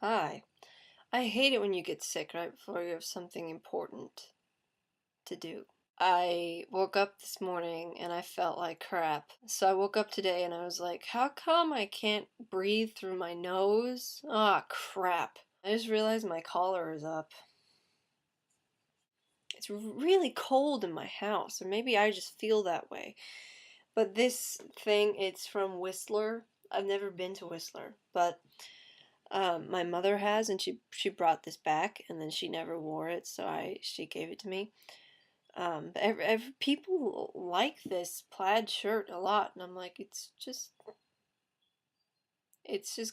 Hi. I hate it when you get sick right before you have something important to do. I woke up this morning and I felt like crap. So I woke up today and I was like, how come I can't breathe through my nose? Ah, crap. I just realized my collar is up. It's really cold in my house, or maybe I just feel that way. But this thing, it's from Whistler. I've never been to Whistler, but my mother has, and she brought this back, and then she never wore it, so she gave it to me. But people like this plaid shirt a lot, and I'm like, it's just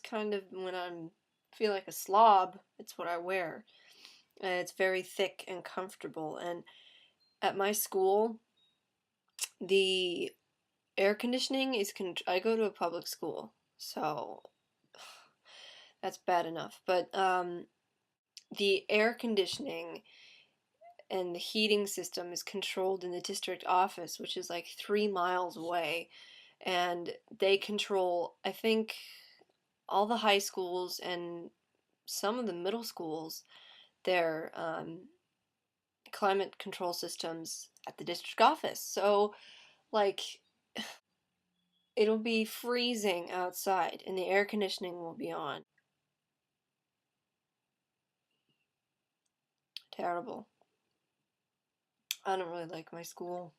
kind of when I'm feel like a slob, it's what I wear, and it's very thick and comfortable. And at my school, the air conditioning is I go to a public school, so that's bad enough. But the air conditioning and the heating system is controlled in the district office, which is like 3 miles away. And they control, I think, all the high schools and some of the middle schools, their climate control systems at the district office. So, like, it'll be freezing outside and the air conditioning will be on. Terrible. I don't really like my school.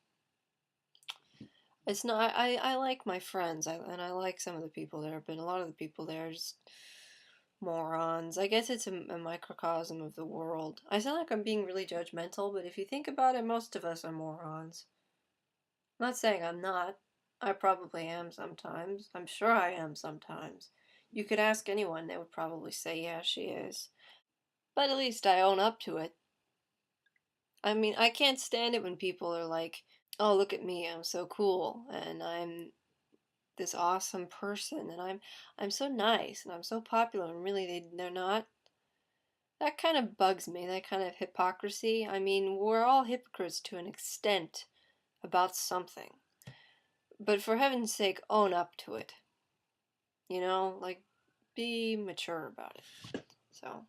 It's not. I like my friends. And I like some of the people there, but a lot of the people there are just morons. I guess it's a microcosm of the world. I sound like I'm being really judgmental, but if you think about it, most of us are morons. I'm not saying I'm not. I probably am sometimes. I'm sure I am sometimes. You could ask anyone, they would probably say, yeah, she is. But at least I own up to it. I mean, I can't stand it when people are like, oh, look at me, I'm so cool, and I'm this awesome person, and I'm so nice, and I'm so popular, and really they're not. That kind of bugs me, that kind of hypocrisy. I mean, we're all hypocrites to an extent about something. But for heaven's sake, own up to it. You know, like, be mature about it. So,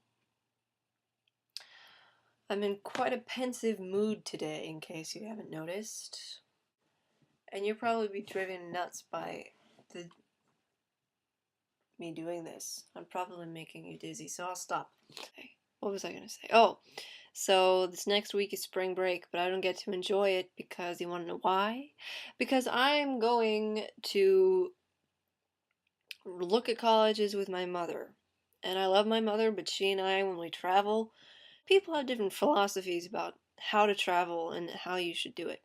I'm in quite a pensive mood today, in case you haven't noticed. And you'll probably be driven nuts by the me doing this. I'm probably making you dizzy, so I'll stop. What was I going to say? Oh, so this next week is spring break, but I don't get to enjoy it because you want to know why? Because I'm going to look at colleges with my mother. And I love my mother, but she and I, when we travel, people have different philosophies about how to travel and how you should do it.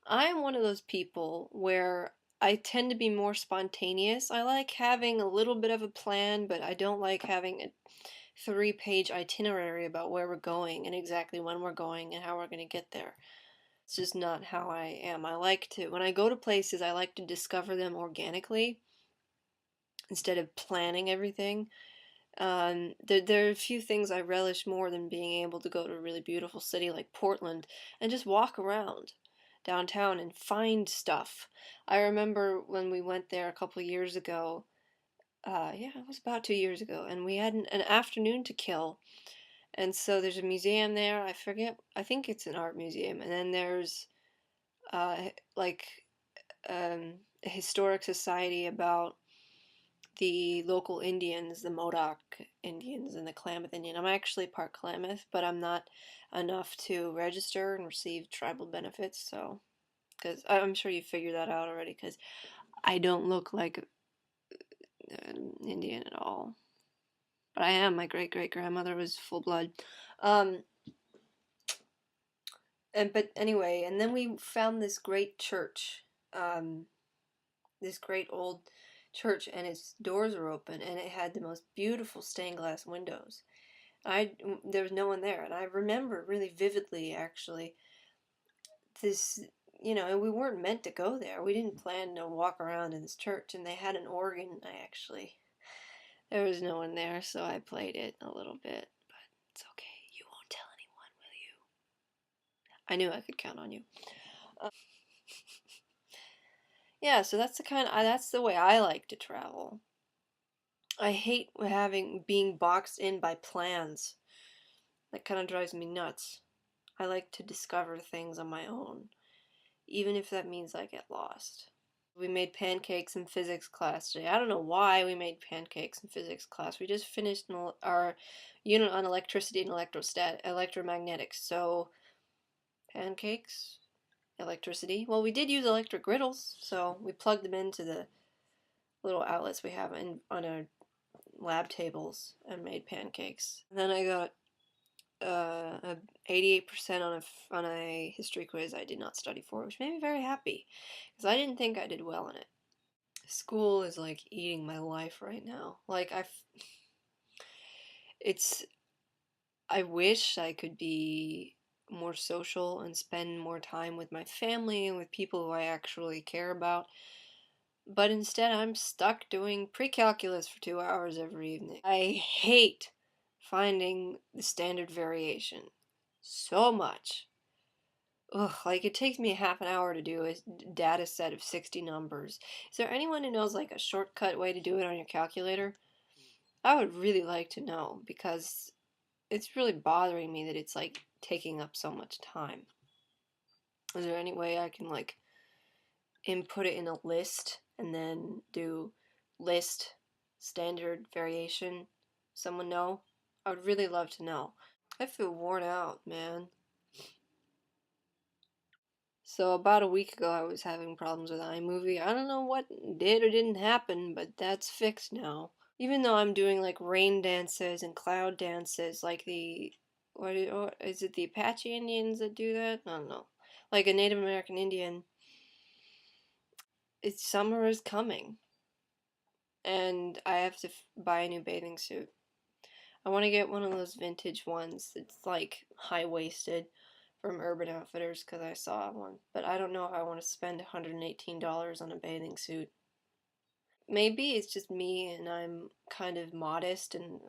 I'm one of those people where I tend to be more spontaneous. I like having a little bit of a plan, but I don't like having a 3-page itinerary about where we're going and exactly when we're going and how we're going to get there. It's just not how I am. I like to, when I go to places, I like to discover them organically instead of planning everything. There are a few things I relish more than being able to go to a really beautiful city like Portland and just walk around downtown and find stuff. I remember when we went there a couple years ago. Yeah, it was about 2 years ago, and we had an afternoon to kill. And so there's a museum there. I forget. I think it's an art museum. And then there's like a historic society about the local Indians, the Modoc Indians and the Klamath Indian. I'm actually part Klamath, but I'm not enough to register and receive tribal benefits. So, because I'm sure you figured that out already, because I don't look like an Indian at all. But I am. My great great grandmother was full blood. Um, but anyway, and then we found this great church, um, this great old church, and its doors were open, and it had the most beautiful stained glass windows. There was no one there, and I remember really vividly actually this. And we weren't meant to go there. We didn't plan to walk around in this church, and they had an organ. There was no one there, so I played it a little bit, but it's okay. You won't tell anyone, will you? I knew I could count on you. Yeah, so that's the way I like to travel. I hate being boxed in by plans. That kind of drives me nuts. I like to discover things on my own, even if that means I get lost. We made pancakes in physics class today. I don't know why we made pancakes in physics class. We just finished our unit on electricity and electromagnetics. So, pancakes, electricity. Well, we did use electric griddles, so we plugged them into the little outlets we have on our lab tables and made pancakes. And then I got a 88% on a history quiz I did not study for, which made me very happy because I didn't think I did well in it. School is like eating my life right now. Like it's I wish I could be more social and spend more time with my family and with people who I actually care about. But instead, I'm stuck doing pre-calculus for 2 hours every evening. I hate finding the standard variation so much. Ugh, like it takes me half an hour to do a data set of 60 numbers. Is there anyone who knows like a shortcut way to do it on your calculator? I would really like to know because it's really bothering me that it's like taking up so much time. Is there any way I can like input it in a list and then do list standard variation? Someone know? I would really love to know. I feel worn out, man. So about a week ago I was having problems with iMovie. I don't know what did or didn't happen, but that's fixed now. Even though I'm doing like rain dances and cloud dances, like what is it, the Apache Indians that do that? I don't know. Like a Native American Indian, it's summer is coming, and I have to buy a new bathing suit. I want to get one of those vintage ones that's like high-waisted from Urban Outfitters because I saw one, but I don't know if I want to spend $118 on a bathing suit. Maybe it's just me and I'm kind of modest and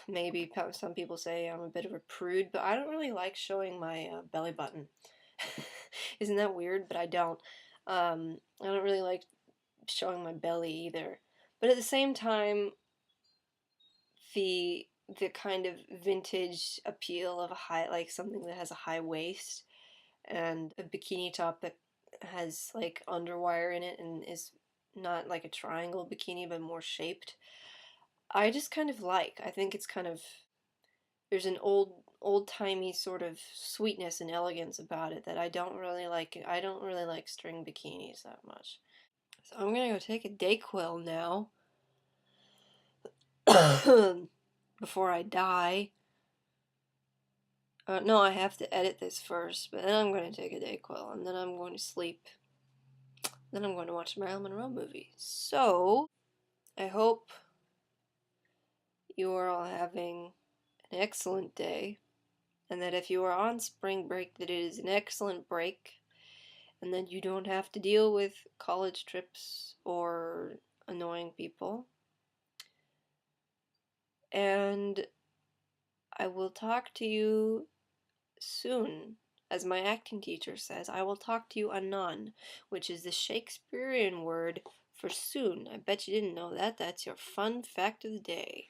maybe some people say I'm a bit of a prude, but I don't really like showing my belly button. Isn't that weird? But I don't. I don't really like showing my belly either. But at the same time, the the kind of vintage appeal of a high, like something that has a high waist and a bikini top that has like underwire in it and is not like a triangle bikini but more shaped. I just kind of like. I think it's kind of there's an old-timey sort of sweetness and elegance about it that I don't really like. I don't really like string bikinis that much. So I'm gonna go take a Dayquil now before I die. No, I have to edit this first, but then I'm going to take a Dayquil, and then I'm going to sleep. Then I'm going to watch a Marilyn Monroe movie. So, I hope you are all having an excellent day, and that if you are on spring break, that it is an excellent break, and that you don't have to deal with college trips or annoying people. And I will talk to you soon. As my acting teacher says, I will talk to you anon, which is the Shakespearean word for soon. I bet you didn't know that. That's your fun fact of the day.